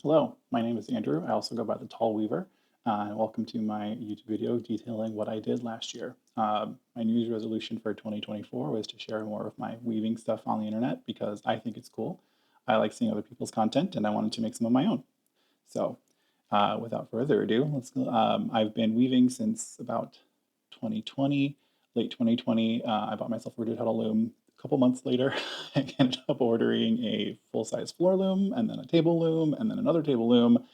Hello, my name is Andrew. I also go by the Tall Weaver. And welcome to my YouTube video detailing what I did last year. My New Year's resolution for 2024 was to share more of my weaving stuff on the internet because I think it's cool. I like seeing other people's content and I wanted to make some of my own. So, without further ado, let's go. I've been weaving since about 2020, late 2020. I bought myself a digital loom. A couple months later, I ended up ordering a full-size floor loom, and then a table loom, and then another table loom.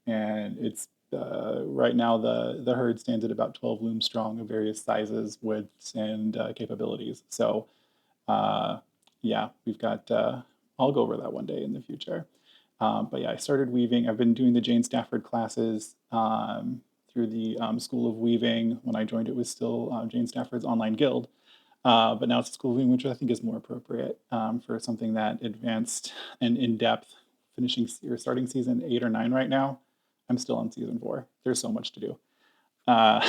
And it's right now the herd stands at about 12 looms strong of various sizes, widths, and capabilities. So uh, yeah, we've got. I'll go over that one day in the future. But yeah, I started weaving. I've been doing the Jane Stafford classes through the School of Weaving. When I joined, it was still Jane Stafford's online guild. But now it's the School of Weaving, which I think is more appropriate for something that advanced and in depth. Finishing or starting season 8 or 9 right now. I'm still on season 4. There's so much to do. Uh,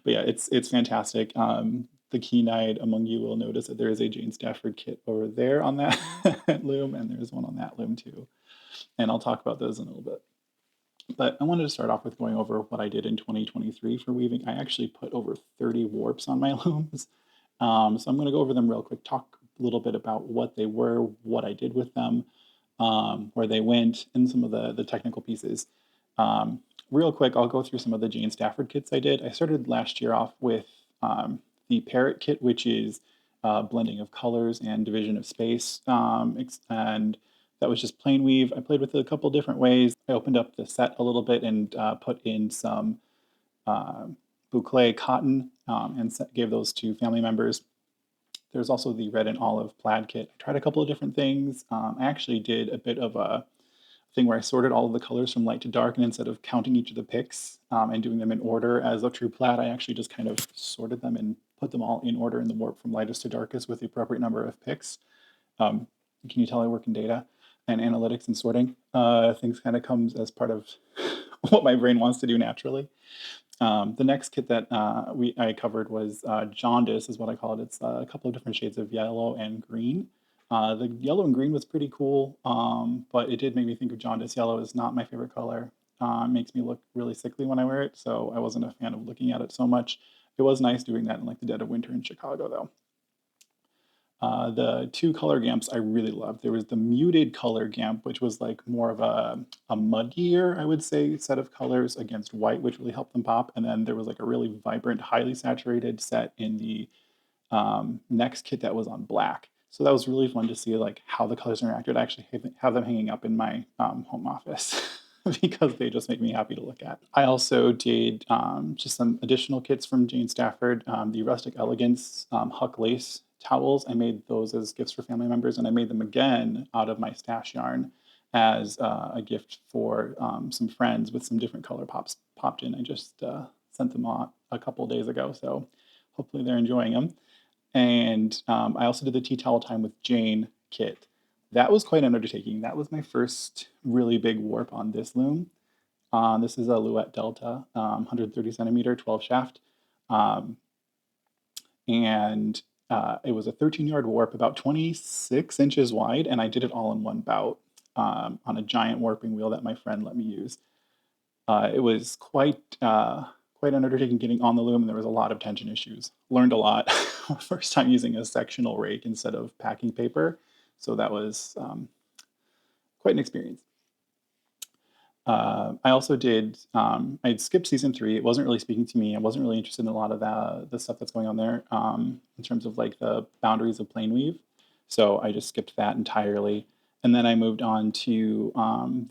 but yeah, it's fantastic. The keen-eyed among you will notice that there is a Jane Stafford kit over there on that loom, and there's one on that loom too. And I'll talk about those in a little bit. But I wanted to start off with going over what I did in 2023 for weaving. I actually put over 30 warps on my looms. So I'm going to go over them real quick, talk a little bit about what they were, what I did with them, where they went, and some of the technical pieces. Real quick, I'll go through some of the Jane Stafford kits I did. I started last year off with the Parrot kit, which is blending of colors and division of space. And that was just plain weave. I played with it a couple different ways. I opened up the set a little bit and put in some boucle cotton and gave those to family members. There's also the red and olive plaid kit. I tried a couple of different things. I actually did a bit of a thing where I sorted all of the colors from light to dark, and instead of counting each of the picks and doing them in order as a true plaid, I actually just kind of sorted them and put them all in order in the warp from lightest to darkest with the appropriate number of picks. Can you tell I work in data and analytics and sorting? Things kind of comes as part of what my brain wants to do naturally. The next kit that I covered was jaundice, is what I call it. It's a couple of different shades of yellow and green. The yellow and green was pretty cool, but it did make me think of jaundice. Yellow is not my favorite color. It makes me look really sickly when I wear it, so I wasn't a fan of looking at it so much. It was nice doing that in like the dead of winter in Chicago, though. The two color gamps I really loved. There was the muted color gamp, which was like more of a muddier, I would say, set of colors against white, which really helped them pop. And then there was like a really vibrant, highly saturated set in the next kit that was on black. So that was really fun to see like how the colors interacted. I actually have them hanging up in my home office because they just make me happy to look at. I also did just some additional kits from Jane Stafford, the Rustic Elegance Huck Lace towels. I made those as gifts for family members, and I made them again out of my stash yarn as a gift for some friends with some different color pops popped in. I just sent them out a couple days ago, so hopefully they're enjoying them. And I also did the tea towel time with Jane kit. That was quite an undertaking. That was my first really big warp on this loom. This is a Luette Delta, 130 centimeter, 12 shaft. Um, and it was a 13-yard warp, about 26 inches wide, and I did it all in one bout on a giant warping wheel that my friend let me use. It was quite an undertaking getting on the loom, and there was a lot of tension issues. Learned a lot. First time using a sectional rake instead of packing paper, so that was quite an experience. I also did. I skipped season 3. It wasn't really speaking to me. I wasn't really interested in a lot of the stuff that's going on there in terms of like the boundaries of plain weave. So I just skipped that entirely. And then I moved on to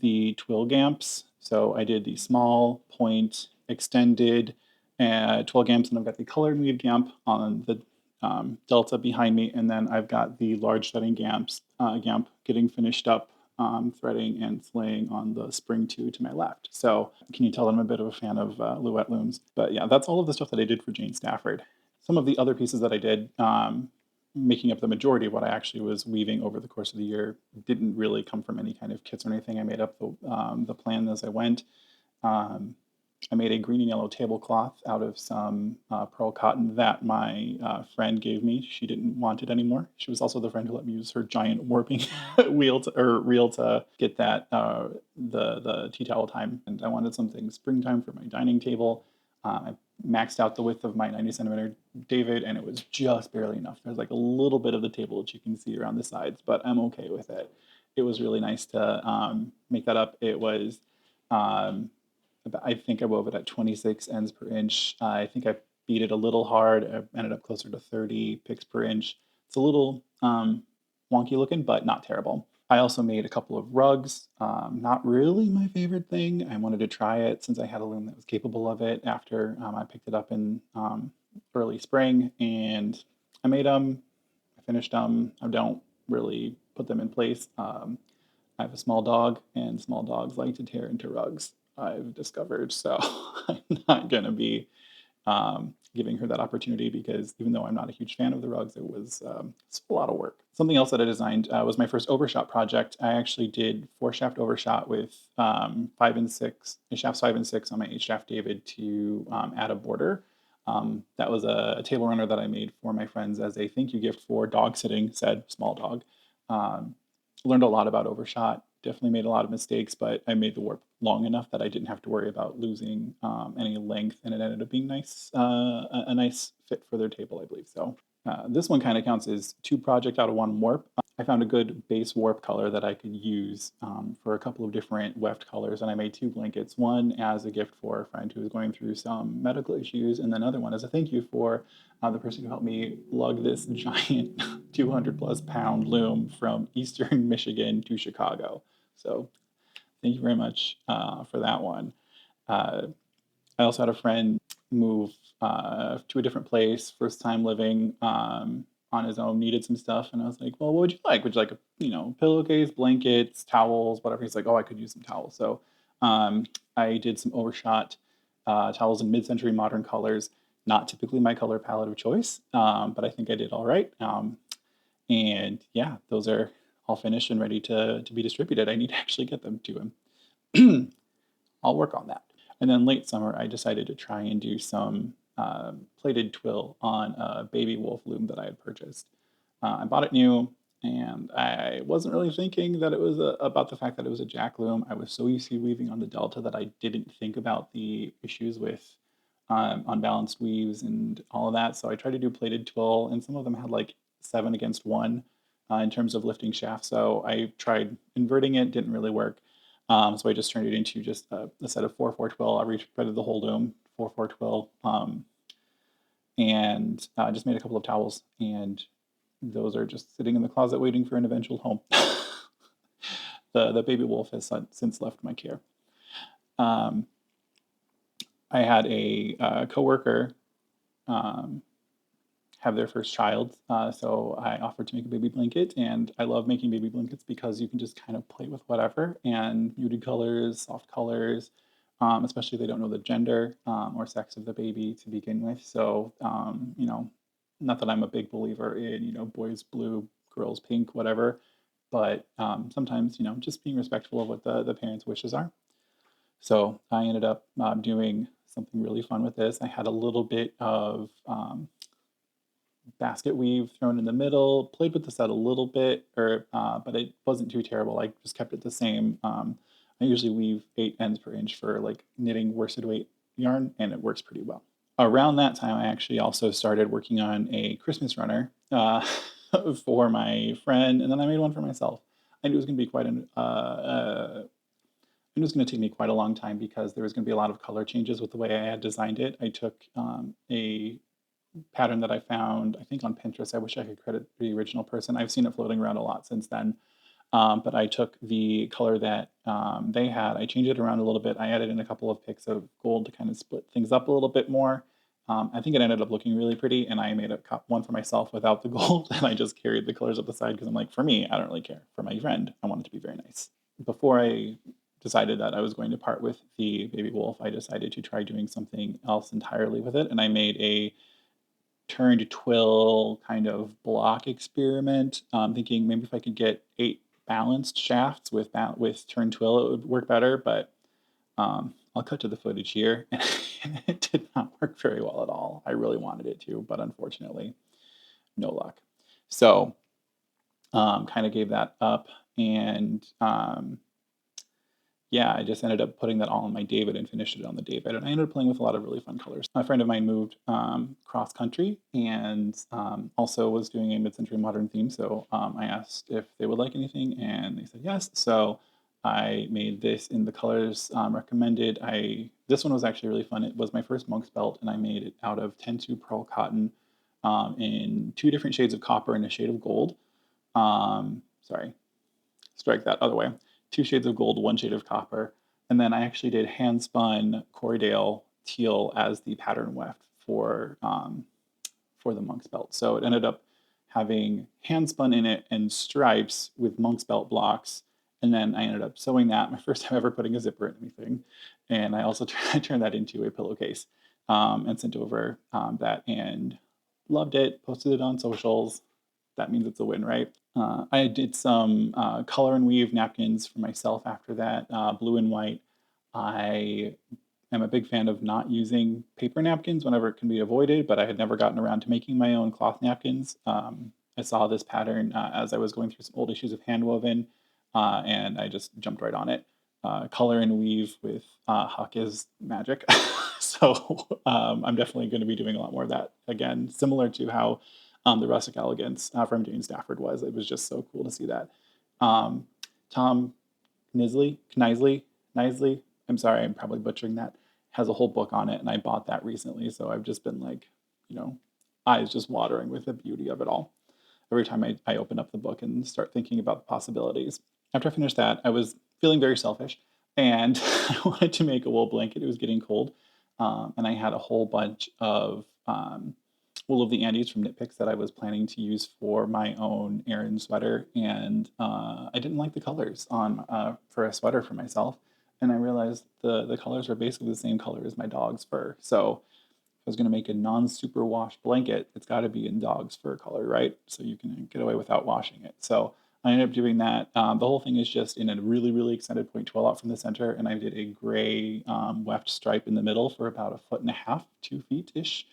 the twill gamps. So I did the small, point, extended, twill gamps, and I've got the colored weave gamp on the delta behind me, and then I've got the large threading gamp getting finished up, threading and slaying on the spring 2 to my left. So can you tell that I'm a bit of a fan of Luette looms? But yeah, that's all of the stuff that I did for Jane Stafford. Some of the other pieces that I did, making up the majority of what I actually was weaving over the course of the year, didn't really come from any kind of kits or anything. I made up the plan as I went. I made a green and yellow tablecloth out of some pearl cotton that my friend gave me. She didn't want it anymore. She was also the friend who let me use her giant warping reel to get that the tea towel time. And I wanted something springtime for my dining table. I maxed out the width of my 90 centimeter David, and it was just barely enough. There's like a little bit of the table that you can see around the sides, but I'm okay with it. It was really nice to make that up. It was um, I think I wove it at 26 ends per inch. I think I beat it a little hard. I ended up closer to 30 picks per inch. It's a little wonky looking, but not terrible. I also made a couple of rugs. Not really my favorite thing. I wanted to try it since I had a loom that was capable of it after I picked it up in early spring, and I made them. I finished them. I don't really put them in place. I have a small dog, and small dogs like to tear into rugs, I've discovered. So I'm not going to be giving her that opportunity because even though I'm not a huge fan of the rugs, it's a lot of work. Something else that I designed was my first overshot project. I actually did 4-shaft overshot with 5 and 6, shafts 5 and 6 on my 8-shaft David to add a border. That was a table runner that I made for my friends as a thank you gift for dog sitting, said small dog. Um, Learned a lot about overshot. Definitely made a lot of mistakes, but I made the warp long enough that I didn't have to worry about losing any length, and it ended up being nice, a nice fit for their table, I believe. So this one kind of counts as 2 projects out of 1 warp. I found a good base warp color that I could use for a couple of different weft colors, and I made 2 blankets. One as a gift for a friend who was going through some medical issues, and then another one as a thank you for the person who helped me lug this giant 200 plus pound loom from eastern Michigan to Chicago. So thank you very much for that one. Uh, I also had a friend move to a different place, first time living on his own, needed some stuff, and I was like, "Well, what would you like? Would you like a pillowcase, blankets, towels, whatever?" He's like, "Oh, I could use some towels." So I did some overshot towels in mid-century modern colors. Not typically my color palette of choice, but I think I did all right. And yeah, those are all finished and ready to be distributed. I need to actually get them to him. I'll work on that. And then late summer, I decided to try and do some plated twill on a baby wolf loom that I had purchased. I bought it new, and I wasn't really thinking that it was about the fact that it was a jack loom. I was so used to weaving on the delta that I didn't think about the issues with unbalanced weaves and all of that. So I tried to do plated twill, and some of them had like 7 against 1 in terms of lifting shaft. So I tried inverting it, didn't really work. So I just turned it into just a set of 4/4 twill. I re-threaded the whole loom, 4/4 twill, and just made a couple of towels. And those are just sitting in the closet waiting for an eventual home. The baby wolf has since left my care. Um, I had a coworker have their first child, so I offered to make a baby blanket, and I love making baby blankets because you can just kind of play with whatever and muted colors, soft colors, especially if they don't know the gender or sex of the baby to begin with. So not that I'm a big believer in boys blue, girls pink, whatever, but sometimes just being respectful of what the parents' wishes are. So I ended up doing something really fun with this. I had a little bit of basket weave thrown in the middle, played with the set a little bit, but it wasn't too terrible. I just kept it the same. I usually weave 8 ends per inch for like knitting worsted weight yarn, and it works pretty well. Around that time, I actually also started working on a Christmas runner for my friend, and then I made one for myself. I knew it was going to be it was going to take me quite a long time because there was going to be a lot of color changes with the way I had designed it. I took a pattern that I found, I think on Pinterest. I wish I could credit the original person. I've seen it floating around a lot since then. But I took the color that they had, I changed it around a little bit. I added in a couple of picks of gold to kind of split things up a little bit more. I think it ended up looking really pretty, and I made one for myself without the gold, and I just carried the colors up the side because I'm like, for me, I don't really care. For my friend, I want it to be very nice. Before I decided that I was going to part with the baby wolf, I decided to try doing something else entirely with it, and I made a turned twill kind of block experiment, thinking maybe if I could get 8 balanced shafts with turned twill, it would work better. But I'll I'll cut to the footage here, and it did not work very well at all. I really wanted it to, but unfortunately, no luck. So, kind of gave that up, and yeah, I just ended up putting that all on my David and finished it on the David. And I ended up playing with a lot of really fun colors. A friend of mine moved cross country and also was doing a mid-century modern theme. So I asked if they would like anything, and they said yes. So I made this in the colors recommended. This one was actually really fun. It was my first monk's belt, and I made it out of 10-2 pearl cotton in 2 different shades of copper and a shade of gold. Sorry, strike that other way. 2 shades of gold, 1 shade of copper. And then I actually did hand spun Corriedale teal as the pattern weft for the monk's belt. So it ended up having hand spun in it and stripes with monk's belt blocks. And then I ended up sewing that, my first time ever putting a zipper in anything. And I also turned that into a pillowcase and sent over that and loved it, posted it on socials. That means it's a win, right? I did some color and weave napkins for myself after that, blue and white. I am a big fan of not using paper napkins whenever it can be avoided, but I had never gotten around to making my own cloth napkins. I saw this pattern as I was going through some old issues of Handwoven, and I just jumped right on it. Color and weave with Huck is magic. So I'm definitely going to be doing a lot more of that again, similar to how the rustic elegance from Jane Stafford was. It was just so cool to see that. Tom Knisley, I'm sorry, I'm probably butchering that, has a whole book on it, and I bought that recently. So I've just been like, eyes just watering with the beauty of it all every time I open up the book and start thinking about the possibilities. After I finished that, I was feeling very selfish, and I wanted to make a wool blanket. It was getting cold, and I had a whole bunch of wool of the Andes from Knit Picks that I was planning to use for my own Aran sweater, and I didn't like the colors on for a sweater for myself, and I realized the colors are basically the same color as my dog's fur. So if I was going to make a non-super wash blanket, it's got to be in dog's fur color, right? So you can get away without washing it. So I ended up doing that. The whole thing is just in a really, really extended point 12 out from the center, and I did a gray weft stripe in the middle for about 1.5 feet, 2 feet-ish.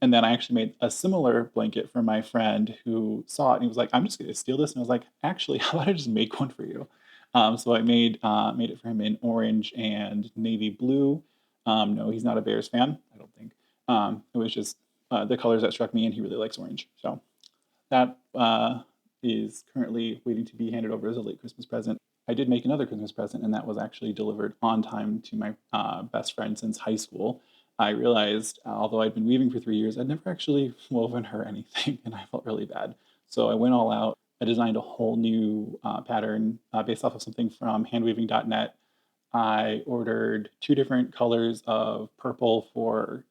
And then I actually made a similar blanket for my friend who saw it and he was like, I'm just going to steal this. And I was like, actually, how about I just make one for you? So I made it for him in orange and navy blue. No, he's not a Bears fan, I don't think. It was just the colors that struck me, and he really likes orange. So that is currently waiting to be handed over as a late Christmas present. I did make another Christmas present, and that was actually delivered on time to my best friend since high school. I realized, although I'd been weaving for 3 years, I'd never actually woven her anything, and I felt really bad. So I went all out. I designed a whole new pattern based off of something from handweaving.net. I ordered 2 different colors of purple for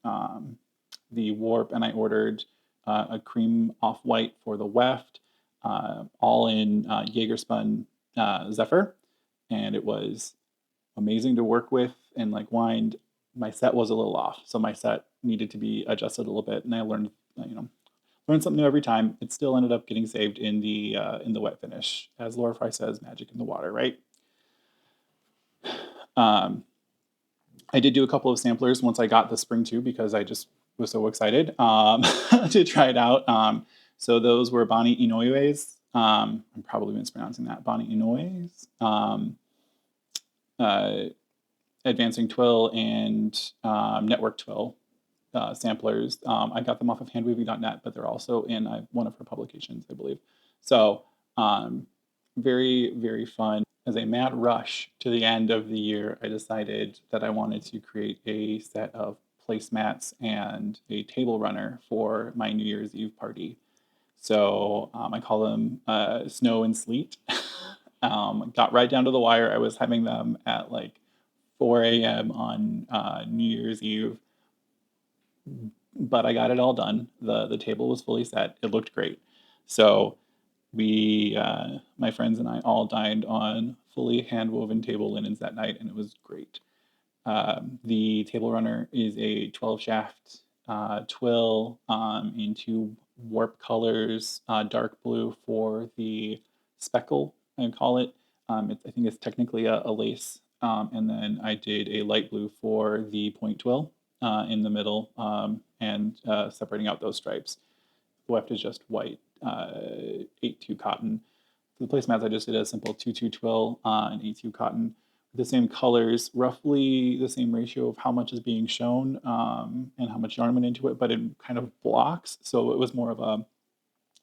the warp, and I ordered a cream off-white for the weft, all in Jaeger spun Zephyr, and it was amazing to work with and like wind. My set was a little off, so my set needed to be adjusted a little bit, and I learned, learn something new every time. It still ended up getting saved in the wet finish, as Laura Fry says, magic in the water, right? I did do a couple of samplers once I got the spring too, because I just was so excited to try it out. So those were Bonnie Inouyes. I'm probably mispronouncing that. Bonnie Inouyes. Advancing Twill and Network Twill samplers. I got them off of handweaving.net, but they're also in one of her publications, I believe. So very, very fun. As a mad rush to the end of the year, I decided that I wanted to create a set of placemats and a table runner for my New Year's Eve party. So I call them Snow and Sleet. Got right down to the wire. I was having them at like 4 a.m. on New Year's Eve, but I got it all done. The table was fully set. It looked great. So we, my friends and I, all dined on fully hand-woven table linens that night, and it was great. The table runner is a 12-shaft twill in 2 warp colors, dark blue for the speckle, I call it. I think it's technically a lace And then I did a light blue for the point twill in the middle, and separating out those stripes. The weft is just white 8-2 cotton. For the placemats, I just did a simple 2-2 twill and 8-2 cotton. The same colors, roughly the same ratio of how much is being shown and how much yarn went into it, but in kind of blocks. So it was more of a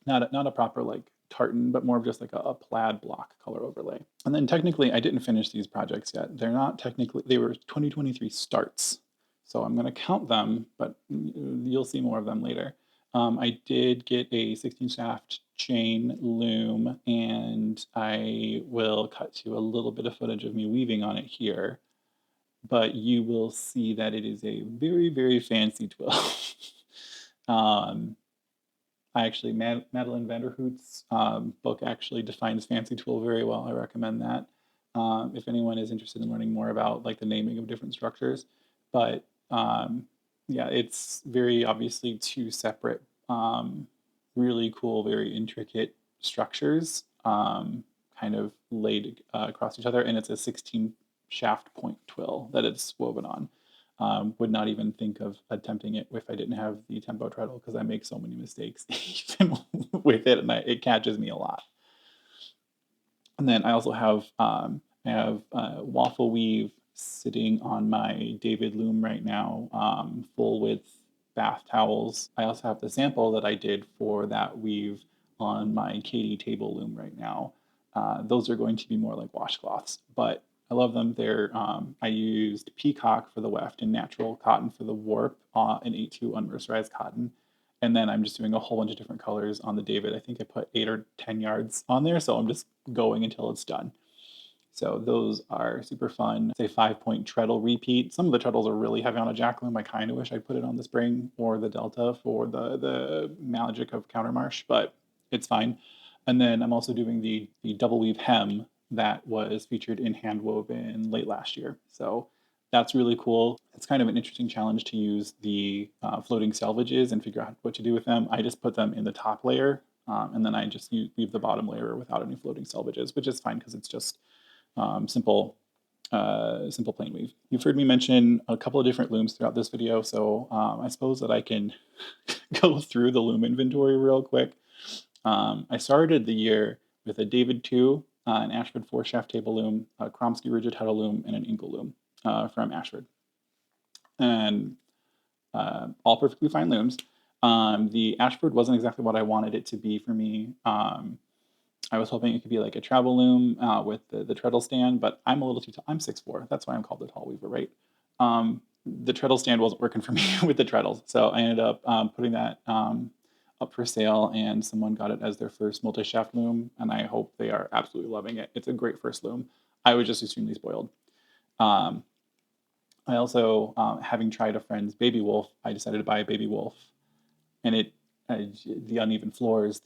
not a proper like tartan, but more of just like a plaid block color overlay. And then technically, I didn't finish these projects yet. They're not technically, they were 2023 starts. So I'm going to count them, but you'll see more of them later. I did get a 16 shaft chain loom, and I will cut to a little bit of footage of me weaving on it here, but you will see that it is a very, very fancy twill. I actually, Madeline Vanderhoot's book actually defines fancy twill very well. I recommend that if anyone is interested in learning more about like the naming of different structures. But yeah, it's very obviously two separate, really cool, very intricate structures kind of laid across each other. And it's a 16 shaft point twill that it's woven on. Would not even think of attempting it if I didn't have the tempo treadle, because I make so many mistakes even with it, and it catches me a lot. And then I also have waffle weave sitting on my David loom right now, full width bath towels. I also have the sample that I did for that weave on my Katie table loom right now. Those are going to be more like washcloths, but I love them. I used peacock for the weft and natural cotton for the warp, and 8-2 unmercerized cotton. And then I'm just doing a whole bunch of different colors on the David. I think I put 8 or 10 yards on there, so I'm just going until it's done. So those are super fun. It's a 5-point treadle repeat. Some of the treadles are really heavy on a jack loom. I kind of wish I'd put it on the spring or the delta for the magic of countermarch, but it's fine. And then I'm also doing the double weave hem that was featured in Hand Woven late last year. So that's really cool. It's kind of an interesting challenge to use the floating selvages and figure out what to do with them. I just put them in the top layer, and then I just leave the bottom layer without any floating selvages, which is fine because it's just simple plain weave. You've heard me mention a couple of different looms throughout this video, so I suppose that I can go through the loom inventory real quick. I started the year with a David 2, an Ashford 4-shaft table loom, a Kromsky rigid heddle loom, and an Inkle loom from Ashford. And all perfectly fine looms. The Ashford wasn't exactly what I wanted it to be for me. I was hoping it could be like a travel loom with the treadle stand, but I'm a little too tall. I'm 6'4". That's why I'm called the tall weaver, right? The treadle stand wasn't working for me with the treadles. So I ended up putting that up for sale, and someone got it as their first multi-shaft loom, and I hope they are absolutely loving it. It's a great first loom. I was just extremely spoiled. I also, having tried a friend's baby wolf, I decided to buy a baby wolf, and the uneven floors,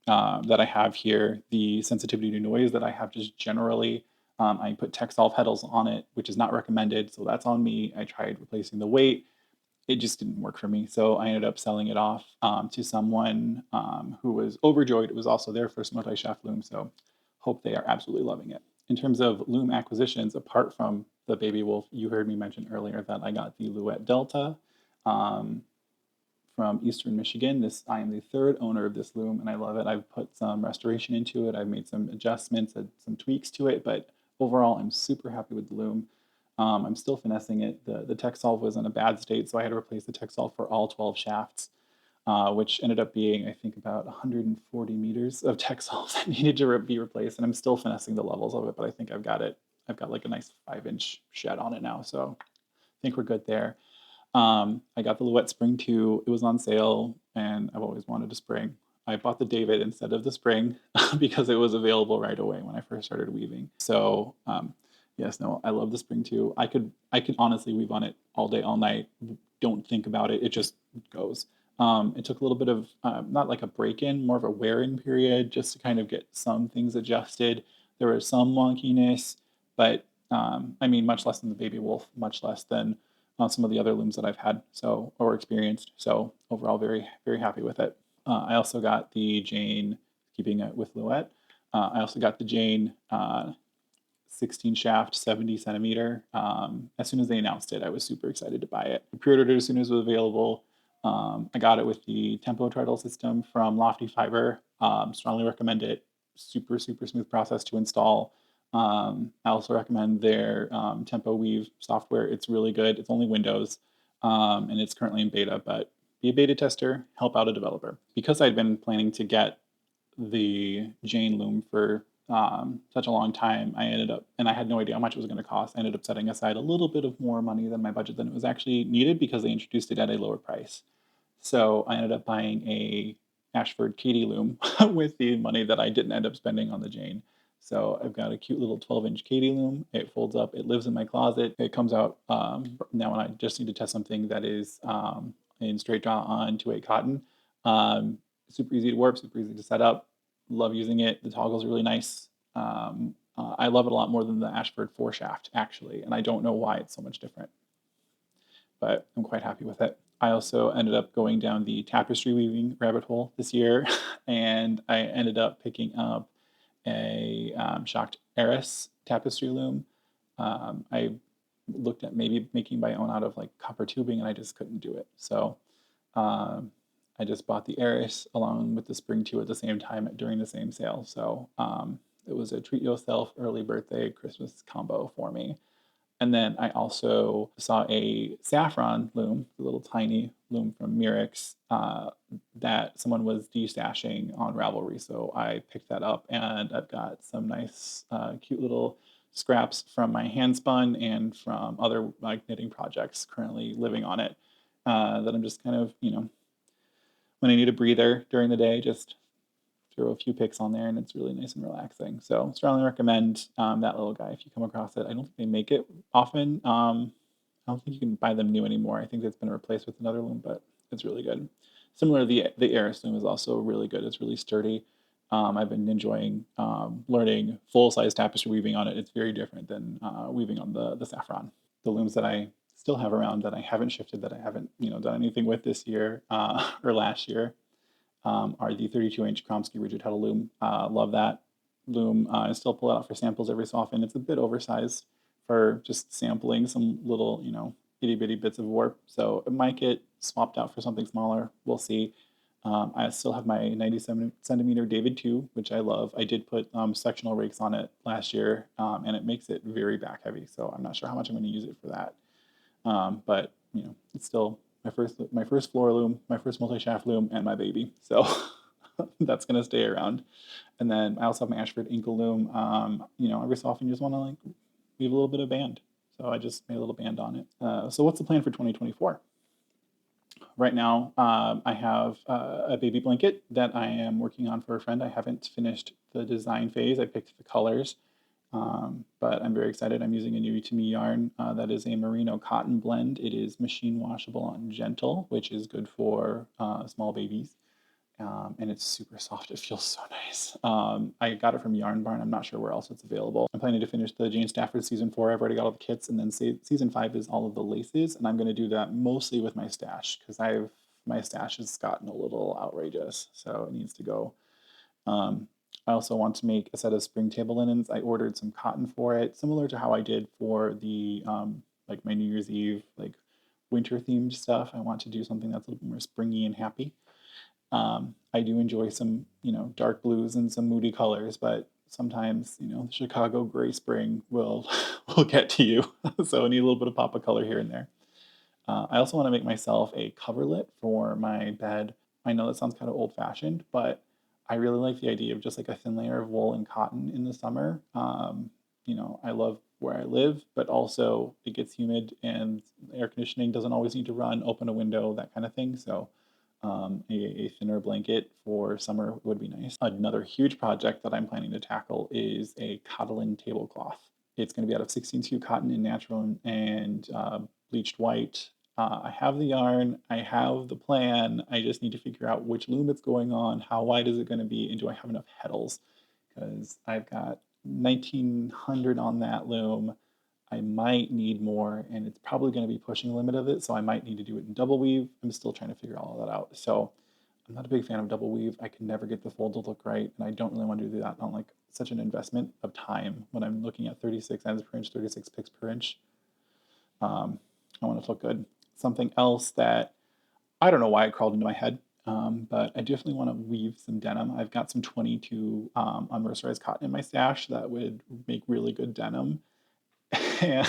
that I have here, the sensitivity to noise that I have just generally, I put Texsolve heddles on it, which is not recommended, so that's on me. I tried replacing the weight. It just didn't work for me, so I ended up selling it off to someone who was overjoyed. It was also their first multi-shaft loom, so hope they are absolutely loving it. In terms of loom acquisitions, apart from the Baby Wolf, you heard me mention earlier that I got the Louette Delta from Eastern Michigan. I am the third owner of this loom, and I love it. I've put some restoration into it. I've made some adjustments and some tweaks to it, but overall, I'm super happy with the loom. I'm still finessing it. The Texsolve was in a bad state, so I had to replace the Texsolve for all 12 shafts, which ended up being, I think, about 140 meters of Texsolve that needed to be replaced, and I'm still finessing the levels of it, but I think I've got it. I've got like a nice 5-inch shed on it now, so I think we're good there. I got the Louette Spring 2. It was on sale, and I've always wanted a spring. I bought the David instead of the spring because it was available right away when I first started weaving. So yes, no, I love the spring 2. I could honestly weave on it all day, all night. Don't think about it. It just goes. It took a little bit of, not like a break-in, more of a wear-in period just to kind of get some things adjusted. There was some wonkiness, but I mean, much less than the Baby Wolf, much less than some of the other looms that I've had or experienced. So overall, very, very happy with it. I also got the Jane, keeping it with Louette. I also got the Jane 16 shaft, 70 centimeter. As soon as they announced it, I was super excited to buy it. I pre-ordered it as soon as it was available. I got it with the tempo treadle system from Lofty Fiber. Strongly recommend it. Super, super smooth process to install. I also recommend their Tempo Weave software. It's really good. It's only Windows, and it's currently in beta, but be a beta tester, help out a developer. Because I'd been planning to get the Jane loom for such a long time, I ended up, and I had no idea how much it was going to cost. I ended up setting aside a little bit of more money than my budget than it was actually needed because they introduced it at a lower price. So I ended up buying a Ashford Katie loom with the money that I didn't end up spending on the Jane. So I've got a cute little 12-inch Katie loom. It folds up. It lives in my closet. It comes out now when I just need to test something that is in straight draw on 2/8 cotton. Super easy to warp, super easy to set up. Love using it. The toggle's really nice. I love it a lot more than the Ashford 4 shaft, actually, and I don't know why it's so much different, but I'm quite happy with it. I also ended up going down the tapestry weaving rabbit hole this year, and I ended up picking up a shocked Eris tapestry loom. I looked at maybe making my own out of like copper tubing, and I just couldn't do it. So I just bought the Eris along with the Spring 2 at the same time during the same sale. So it was a treat yourself early birthday Christmas combo for me. And then I also saw a saffron loom, a little tiny loom from Mirix that someone was destashing on Ravelry. So I picked that up, and I've got some nice, cute little scraps from my hand spun and from other like knitting projects currently living on it that I'm just kind of, when I need a breather during the day, just throw a few picks on there, and it's really nice and relaxing. So strongly recommend that little guy if you come across it. I don't think they make it often. I don't think you can buy them new anymore. I think it's been replaced with another loom, but it's really good. Similar, the Eris loom is also really good. It's really sturdy. I've been enjoying learning full-size tapestry weaving on it. It's very different than weaving on the saffron. The looms that I still have around that I haven't shifted, that I haven't done anything with this year or last year, are the 32-inch Kromsky rigid heddle loom. Love that loom. I still pull it out for samples every so often. It's a bit oversized for just sampling some little, itty bitty bits of warp. So it might get swapped out for something smaller. We'll see. I still have my 97 centimeter David 2, which I love. I did put sectional rakes on it last year, and it makes it very back heavy. So I'm not sure how much I'm going to use it for that. But it's still my first floor loom, my first multi-shaft loom, and my baby. So that's gonna stay around. And then I also have my Ashford ankle loom. Every so often you just want to like leave a little bit of band. So I just made a little band on it. So what's the plan for 2024? Right now, I have a baby blanket that I am working on for a friend. I haven't finished the design phase. I picked the colors. But I'm very excited. I'm using a new to me yarn that is a merino cotton blend. It is machine washable and gentle, which is good for small babies. And it's super soft. It feels so nice. I got it from Yarn Barn. I'm not sure where else it's available. I'm planning to finish the Jane Stafford season 4. I've already got all the kits, and then season 5 is all of the laces, and I'm going to do that mostly with my stash because my stash has gotten a little outrageous, so it needs to go. I also want to make a set of spring table linens. I ordered some cotton for it, similar to how I did for the like my New Year's Eve like winter themed stuff. I want to do something that's a little more springy and happy. I do enjoy some dark blues and some moody colors, but sometimes the Chicago gray spring will will get to you. So I need a little bit of pop of color here and there. I also want to make myself a coverlet for my bed. I know that sounds kind of old-fashioned, but I really like the idea of just like a thin layer of wool and cotton in the summer. I love where I live, but also it gets humid and air conditioning doesn't always need to run, open a window, that kind of thing. So a thinner blanket for summer would be nice. Another huge project that I'm planning to tackle is a Cotton tablecloth. It's going to be out of 16-2 cotton and natural and bleached white. I have the yarn, I have the plan. I just need to figure out which loom it's going on, how wide is it going to be, and do I have enough heddles? Because I've got 1900 on that loom. I might need more, and it's probably going to be pushing the limit of it, so I might need to do it in double weave. I'm still trying to figure all of that out. So I'm not a big fan of double weave. I can never get the fold to look right, and I don't really want to do that on like such an investment of time when I'm looking at 36 ends per inch, 36 picks per inch. I want it to look good. Something else that I don't know why it crawled into my head, but I definitely want to weave some denim. I've got some 22 unmercerized cotton in my stash that would make really good denim. And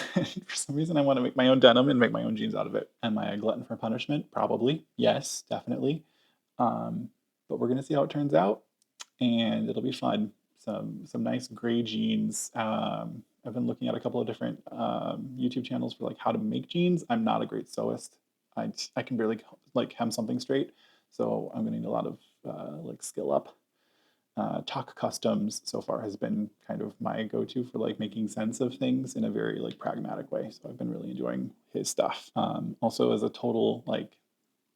for some reason, I want to make my own denim and make my own jeans out of it. Am I a glutton for punishment? Probably. Yes, definitely. Um, but we're gonna see how it turns out, and it'll be fun. Some nice gray jeans. I've been looking at a couple of different YouTube channels for like how to make jeans. I'm not a great sewist. I can barely like hem something straight, so I'm gonna need a lot of like skill up. Talk Customs so far has been kind of my go-to for like making sense of things in a very like pragmatic way. So I've been really enjoying his stuff. Also, as a total like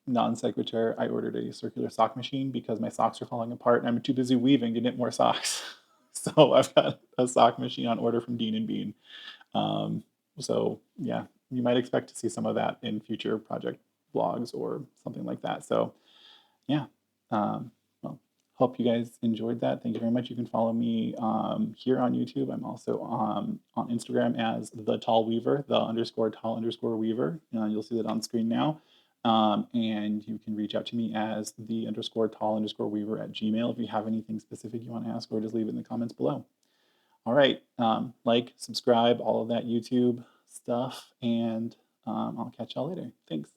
non sequitur, I ordered a circular sock machine because my socks are falling apart and I'm too busy weaving to knit more socks. So I've got a sock machine on order from Dean and Bean. Um, so yeah, you might expect to see some of that in future project vlogs or something like that. So yeah. Well, hope you guys enjoyed that. Thank you very much. You can follow me here on YouTube. I'm also on Instagram as the Tall Weaver, the underscore tall underscore weaver. You'll see that on screen now. And you can reach out to me as the underscore tall underscore weaver at Gmail if you have anything specific you want to ask, or just leave it in the comments below. All right, like, subscribe, all of that YouTube stuff, and I'll catch y'all later. Thanks.